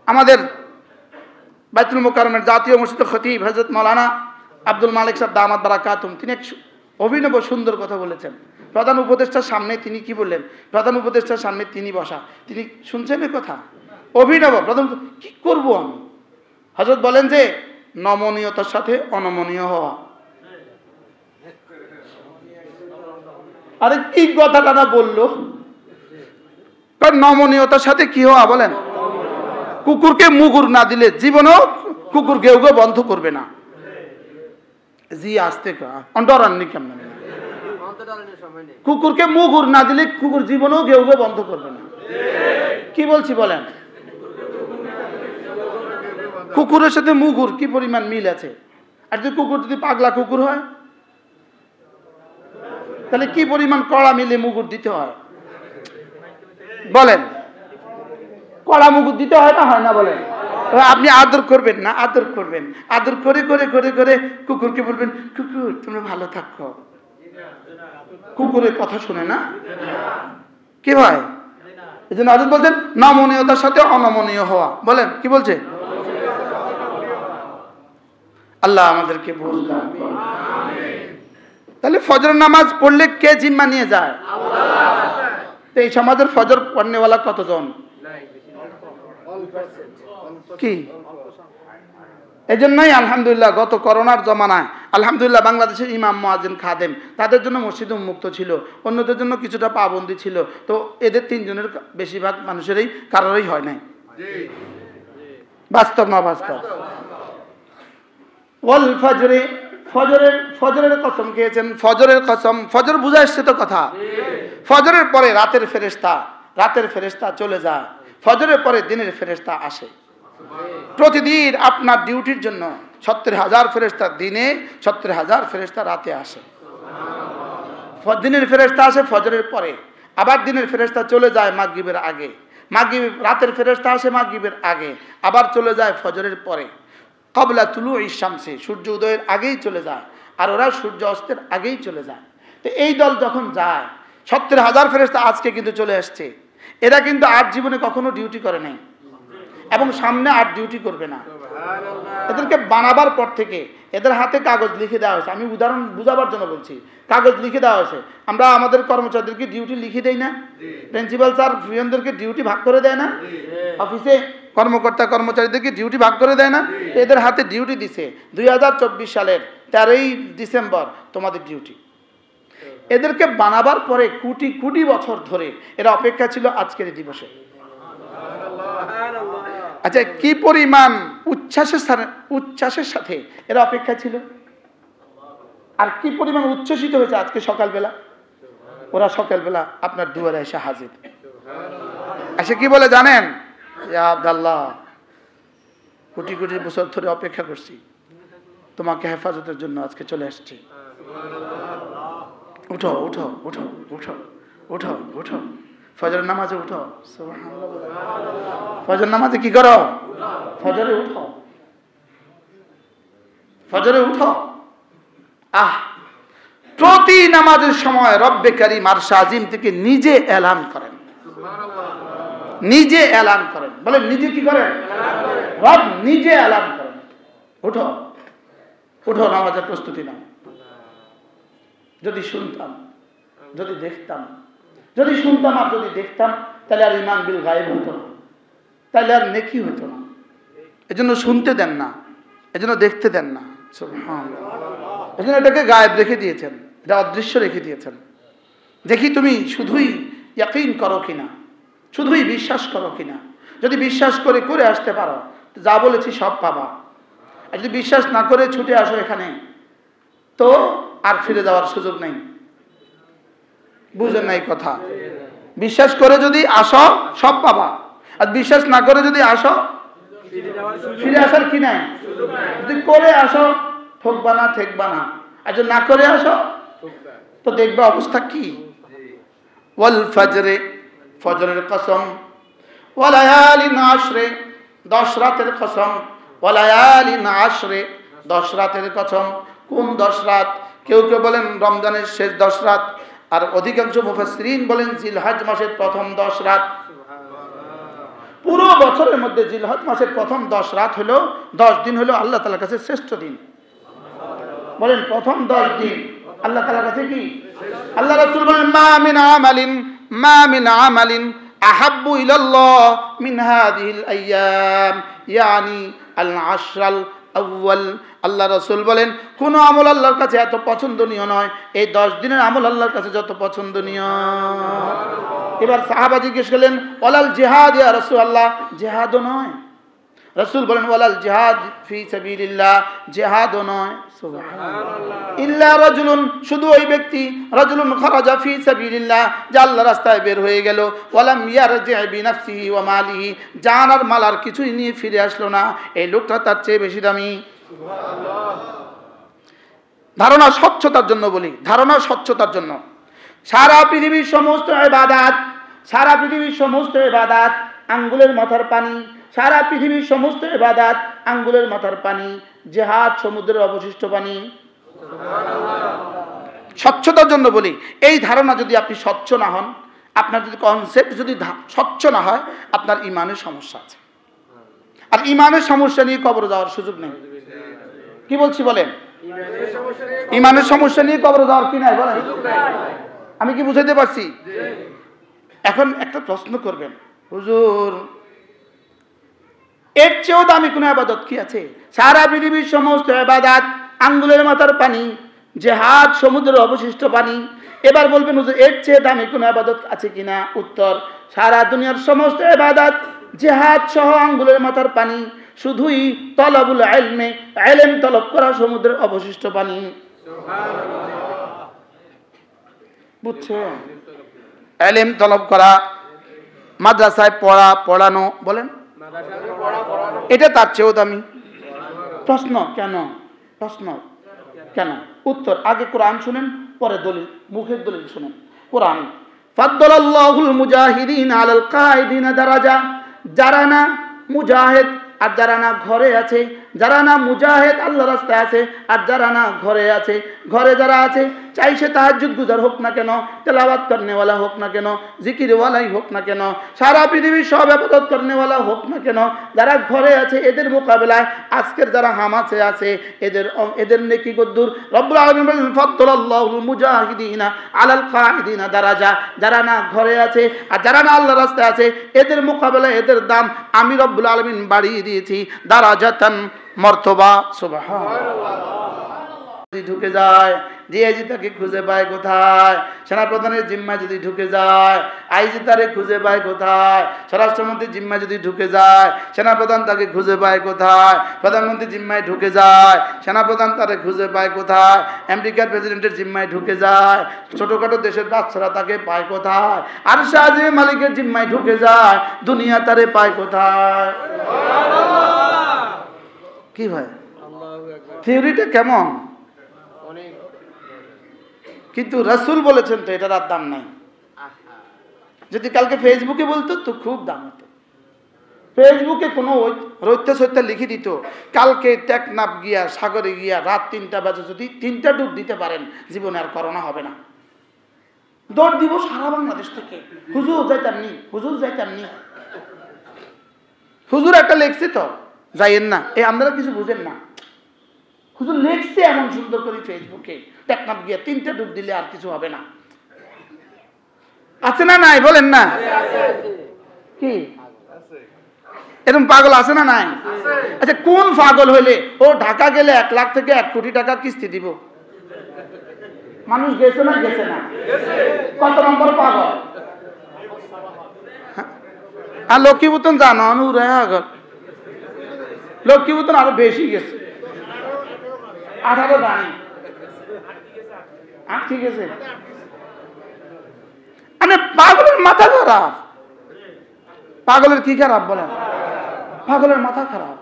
আমাদের বাইতুল মুকাররমের জাতীয় মসজিদের খতিব হযরত মাওলানা আব্দুল মালিক সাহেব দামাত বারাকাতুম, তিনি এক অভিনব সুন্দর কথা বলেছেন। প্রধান উপদেষ্টার সামনে তিনি কি বললেন? প্রধান উপদেষ্টার সামনে তিনি বসা, তিনি শুনছেন এই কথা, অভিনব। প্রধান কি করব আমি? হযরত বলেন যে নমনীয়তার সাথে অনমনীয় হওয়া। আরে কি কথাটা না বললো, নমনীয়তার সাথে কি হওয়া বলেন? কুকুরকে মুগুর না দিলে জীবনেও কুকুর ঘেউ ঘেউ বন্ধ করবে না। জি আসতে ডরাননি কেমন? কুকুরকে মুগুর না দিলে কুকুর জীবনেও ঘেউ ঘেউ বন্ধ করবে না। কি বলছি বলেন? কুকুরের সাথে মুগুর কি পরিমাণ মিল আছে? আর যদি কুকুর যদি পাগলা কুকুর হয় তাহলে কি পরিমাণ কড়া মিলে মুগুর দিতে হয় বলেন? কড়া মুগুর দিতে হয় না, হয় না বলেন? আপনি আদর করবেন না, আদর করবেন, আদর করে করে করে করে কুকুরকে বলবেন কুকুর তোমরা ভালো থাকো। কুকুরের কথা শুনে না কি ভাই? এই জন্য হযরত বলছেন নমনীয়তার সাথে অনমনীয় হওয়া। বলেন কি বলছে? আল্লাহ আমাদেরকে বুঝলাম। তাহলে ফজর নামাজ পড়লে কে জিম্মা নিয়ে যায়? এই সমাজের ফজর পড়নেওয়ালা কতজন? কি এই জন্যই আলহামদুলিল্লাহ গত করোনার জমানায় আলহামদুলিল্লাহ বাংলাদেশের ইমাম মুয়াজ্জিন খাদেম তাদের জন্য মসজিদ উন্মুক্ত ছিল, অন্যদের জন্য কিছুটা পাবন্দি ছিল। তো এদের তিনজনের বেশিরভাগ মানুষেরই কারোরই হয় নাই। বাস্তব না বাস্তব? ওয়াল ফজরে, ফজরের কসম খেয়েছেন, ফজরের কসম। ফজর বুঝা এসছে তো কথা। ফজরের পরে রাতের ফেরেশতা চলে যায়, ফজরের পরে দিনের ফেরেশতা আসে। প্রতিদিন আপনার ডিউটির জন্য ৭০,০০০ ফেরেশতা দিনে, ৭০,০০০ ফেরেশতা রাতে আসে। দিনের ফেরেশতা আসে ফজরের পরে, আবার দিনের ফেরেশতা চলে যায় মাগরিবের আগে, রাতের ফেরেশতা আসে মাগরিবের আগে, আবার চলে যায় ফজরের পরে। ক্বাবলা তুলুইশ শামসি, সূর্য উদয়ের আগেই চলে যায়, আর ওরা সূর্য অস্তের আগেই চলে যায়। তো এই দল যখন যায়, ৭০,০০০ ফেরেশতা আজকে কিন্তু চলে আসছে। এরা কিন্তু আর জীবনে কখনো ডিউটি করে নাই এবং সামনে আর ডিউটি করবে না। এদেরকে বানাবার পর থেকে এদের হাতে কাগজ লিখে দেওয়া হয়েছে। আমি উদাহরণ বুঝাবার জন্য বলছি, কাগজ লিখে দেওয়া হয়েছে। আমরা আমাদের কর্মচারীদেরকে ডিউটি লিখে দেই না? প্রিন্সিপাল স্যার প্রিয়নদেরকে ডিউটি ভাগ করে দেয় না? অফিসে কর্মকর্তা কর্মচারীদেরকে ডিউটি ভাগ করে দেয় না? এদের হাতে ডিউটি দিছে 2024 সালের 13ই ডিসেম্বর তোমাদের ডিউটি। এদেরকে বানাবার পরে কোটি কোটি বছর ধরে এরা অপেক্ষা ছিল আজকের এই দিবসে। আচ্ছা, কি পরিমাণ উচ্ছ্বাসের সাথে এরা অপেক্ষা ছিল, আর কি পরিমাণ উচ্ছ্বসিত হয়েছে আজকে সকালবেলা। ওরা সকালবেলা আপনার দুয়ারে এসে হাজির। এসে কি বলে জানেন? ইয়া আব্দুল্লাহ, কোটি কোটি বছর ধরে অপেক্ষা করছি, তোমাকে হেফাজতের জন্য আজকে চলে আসছি। উঠো উঠো উঠো উঠো উঠো উঠো, ফজর নামাজে উঠো। ফজর নামাজে কি করো? ফজরে উঠো, ফজরে উঠো। প্রতি নামাজের সময় রব্বে কারীম আরশ আজিম থেকে নিজে এলান করেন, নিজে এলান করেন। বলেন নিজে কি করেন? রব নিজে এলান করেন, উঠো উঠো, নামাজের প্রস্তুতি নাও। যদি শুনতাম, যদি দেখতাম, যদি শুনতাম আর যদি দেখতাম, তাহলে আর ঈমান বিল গায়েব হতো না, তাহলে আর নেকি হতো না। এজন্য শুনতে দেন না, এজন্য দেখতে দেন না। সুবহানাল্লাহ। এজন্য এটাকে গায়েব রেখে দিয়েছেন, এটা অদৃশ্য রেখে দিয়েছেন। দেখি তুমি শুধুই ইয়াকিন করো কিনা, শুধুই বিশ্বাস করো কিনা। যদি বিশ্বাস করে করে আসতে পারো, যা বলেছি সব পাবা। আর যদি বিশ্বাস না করে ছুটে আসো এখানে, তো আর ফিরে যাওয়ার সুযোগ নেই। বুঝেন নাই কথা? বিশ্বাস করে যদি আসো সব পাবা, আর বিশ্বাস না করে যদি আসো ফিরে আসার কি নাই। যদি করে আসো ঠকবা না, ঠেকবা না। আর যদি না করে আসো তো দেখবা অবস্থা কি। ওয়াল ফজরে, ফজরের কসম, ওয়ালায়ালিন আশরে, 10 রাতের কসম, ওয়ালায়ালিন আশরে, 10 রাতের কসম। কোন 10 রাত? কেউ কেউ বলেন রমজানের শেষ 10 রাত, আর অধিকাংশ মুফাসসিরিন বলেন জিলহজ মাসের প্রথম 10 রাত। পুরো বছরের মধ্যে জিলহজ মাসের প্রথম 10 রাত হলো 10 দিন হলো আল্লাহ তাআলার কাছে শ্রেষ্ঠ দিন। বলেন প্রথম 10 দিন আল্লাহ তাআলার কাছে কি? আল্লাহ রাসূল বলেন মা মিন আমালিন আহাব্বু ইলাল্লাহ মিন হাযিহিল আইয়াম ইয়ানি আল আশরাল আউয়াল। আল্লাহ রাসূল বলেন কোন আমল আল্লাহর কাছে এত পছন্দনীয় নয় এই 10 দিনের আমল আল্লাহর কাছে যত পছন্দনীয়। এবার সাহাবা জিজ্ঞেস করলেন ওয়ালাল জিহাদ ইয়া রাসূলুল্লাহ, জিহাদও নয়? রাসূল বলেন ওয়ালাল জিহাদ ফি সাবিলিল্লাহ, জিহাদও নয়। সুবহানাল্লাহ। ইল্লা রাজুলুন, শুধু ওই ব্যক্তি, রাজুলুন খারাজা ফি সাবিলিল্লাহ, যে আল্লাহর রাস্তায় বের হয়ে গেল, ওয়ালাম ইয়ারজি বিনাফসিহি ওয়া মালিহি, জান আর মাল আর কিছুই নিয়ে ফিরে আসলো না, এই লোকটা তার চেয়ে বেশি দামি। সুবহানাল্লাহ। ধারণা স্বচ্ছতার জন্য বলি, ধারণা স্বচ্ছতার জন্য। সারা পৃথিবীর সমস্ত ইবাদত, সারা পৃথিবীর সমস্ত ইবাদত আঙ্গুলের মাথার পানি, সারা পৃথিবীর সমস্ত ইবাদত আঙ্গুলের মাথার পানি, জিহাদ সমুদ্রের অবশিষ্ট পানি। স্বচ্ছতার জন্য বলি, এই ধারণা যদি আপনি স্বচ্ছ না হন, আপনার যদি কনসেপ্ট যদি স্বচ্ছ না হয়, আপনার ইমানের সমস্যা আছে। আর ইমানের সমস্যা নিয়ে কবরে যাওয়ার সুযোগ নেই। কি বলছি বলেন? ইমানের সমস্যা নিয়ে কবরে যাওয়ার কি নাই বলেন? আমি কি বুঝাইতে পারছি? এখন একটা প্রশ্ন করবেন, হুজুর এর চেয়েও দামি কোন ইবাদত কি আছে? সারা পৃথিবীর সমস্ত ইবাদত আঙ্গুলের মাথার পানি, জিহাদ সমুদ্রের অবশিষ্ট পানি। এবার বলবেন হুজুর এর চেয়ে দামি কোন ইবাদত আছে কিনা? উত্তর, সারা দুনিয়ার সমস্ত ইবাদত জিহাদ সহ আঙ্গুলের মাথার পানি, শুধুই তলবুল ইলমে, ইলম তলব করা সমুদ্রের অবশিষ্ট পানি। সুবহানাল্লাহ। বুঝছেন? ইলম তলব করা, মাদ্রাসায় পড়ানো, বলেন এটা তার চেয়েও দামি। প্রশ্ন কেন? প্রশ্ন কেন? উত্তর, আগে কোরআন শুনেন, পরে দলিল, মুখের দলিল শুনেন। কোরআন, ফাদ্দালাল্লাহুল মুজাহিদিন আলাল কাঈদিনা দারাজা, যারা না মুজাহিদ আর যারা না ঘরে আছে, যারা না মুজাহিদ আল্লাহর রাস্তায় আছে আর যারা না ঘরে আছে, ঘরে যারা আছে চাই সে তাহাজ্জুদ গুজার হোক না কেন, তেলাওয়াত করনেওয়ালা হোক না কেন, জিকিরওয়ালাই হোক না কেন, সারা পৃথিবীর সব ইবাদত করনেওয়ালা হোক না কেন, যারা ঘরে আছে এদের মোকাবেলায় আজকের যারা হামাসে আছে এদের নেকি কদ্দুর। রব্বুল আলামিন বলেন ফাদ্দালাল্লাহুল মুজাহিদিনা আলাল কাঈদিনা দারাজা, যারা না ঘরে আছে আর যারা না আল্লাহর রাস্তায় আছে এদের মোকাবেলায় এদের দাম আমি রব্বুল আলামিন বাড়িয়ে দিয়েছি, দারাজাতান মর্তবা। সুবহানাল্লাহ। ঢুকে যায়, ডিআইজি তাকে খুঁজে পায় কোথায়? সেনাপ্রধানের জিম্মা যদি ঢুকে যায়, আইজি তারে খুঁজে পায় কোথায়? স্বরাষ্ট্রমন্ত্রীর জিম্মা যদি ঢুকে যায়, সেনাপ্রধান তাকে খুঁজে পায় কোথায়? প্রধানমন্ত্রীর জিম্মায় ঢুকে যায়, সেনাপ্রধান তারে খুঁজে পায় কোথায়? আমেরিকার প্রেসিডেন্টের জিম্মায় ঢুকে যায়, ছোটখাটো দেশের বাচ্চারা তাকে পায় কোথায়? আর শাহজি মালিকের জিম্মায় ঢুকে যায়, দুনিয়া তারে পায় কোথায়? কি ভাই থিওরিটা কেমন? কিন্তু রাসূল বলেছেন তো এটার আর দাম নাই। যদি কালকে ফেসবুকে বলতো তো খুব দাম হতো। ফেসবুকে কোনো রৈত্যা সত্যা লিখে দিত, কালকে টেকনাফ গিয়া সাগরে গিয়া রাত 3টা বাজে যদি 3টা ডুব দিতে পারেন জীবনে আর করোনা হবে না। দৌড় দিব সারা বাংলাদেশ থেকে, হুজুর যাইতামনি, হুজুর যাইতামনি। হুজুর একটা লেখছে তো যাইয়েন না, এই আপনারা কিছু বুঝেন না। হুজুর লেখছে এমন সুন্দর করে ফেসবুকে, টেকনাফ গিয়া 3টা ডুব দিলে আর কিছু হবে না। আছে না নাই বলেন না? কি এরকম পাগল আছে না নাই? আচ্ছা কোন পাগল হইলে ও ঢাকা গেলে 1 লাখ থেকে 1 কোটি টাকা কিস্তি দিব? মানুষ গেছে না গেছে না? কত নম্বর পাগল? আর লক্ষ্মীপুতন জানো আগর লক্ষ্মীপুতন আরো বেশি গেছে, 18 জানি ঠিক আছে। মানে পাগলের মাথা খারাপ। পাগলের কি খারাপ বলেন? পাগলের মাথা খারাপ।